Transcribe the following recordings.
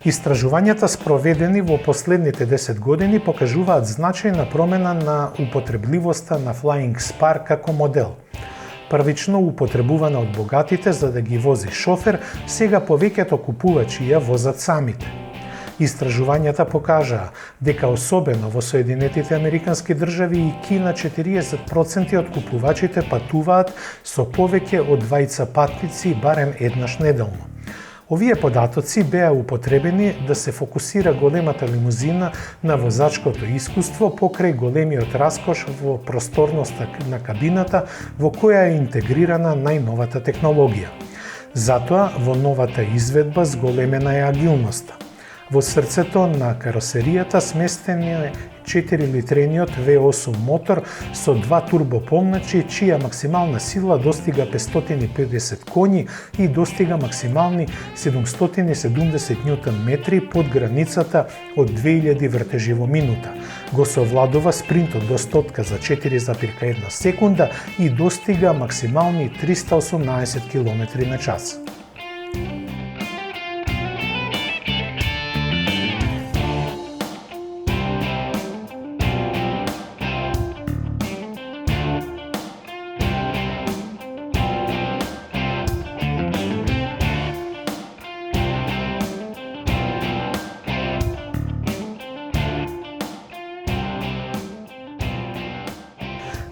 Истражувањата спроведени во последните 10 години покажуваат значајна промена на употребливоста на Flying Spar како модел. Првично употребувана од богатите за да ги вози шофер, сега повеќето купувачи ја возат самите. Истражувањата покажаа дека особено во Соединетите Американски држави и Кина 40% од купувачите патуваат со повеќе од двајца патници барем еднаш неделно. Овие податоци беа употребени да се фокусира големата лимузина на возачкото искуство покрај големиот раскош во просторноста на кабината во која е интегрирана најновата технологија. Затоа во новата изведба зголемена е агилноста. Во срцето на каросеријата сместен е 4-литрениот V8 мотор со 2 турбополначи, чија максимална сила достига 550 коњи и достига максимални 770 Нм под границата од 2000 вртежи во минута. Го совладува спринтот до стотка за 4,1 секунда и достига максимални 318 км на час.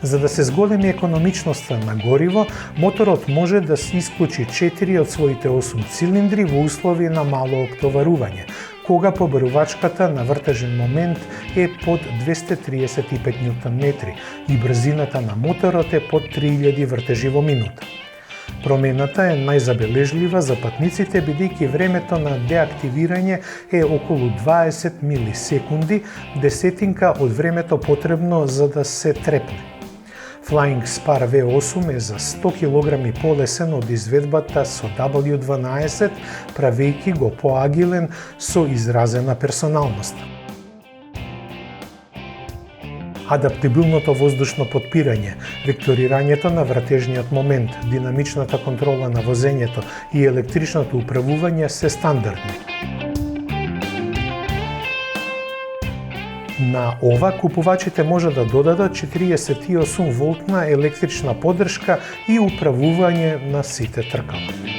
За да се зголеми економичноста на гориво, моторот може да се исклучи 4 од своите 8 цилиндри во услови на мало оптоварување, кога побарувачката на вртежен момент е под 235 Нм и брзината на моторот е под 3000 вртежи во минута. Промената е најзабележлива за патниците бидејќи времето на деактивирање е околу 20 милисекунди, десетинка од времето потребно за да се трепне. Flying Spar V8 е за 100 кг полесен од изведбата со W12, правејќи го поагилен со изразена персоналност. Адаптибилното воздушно потпирање, векторирањето на вратежниот момент, динамичната контрола на возењето и електричното управување се стандардни. На ова купувачите може да додадат 48 волтна електрична поддршка и управување на сите тркала.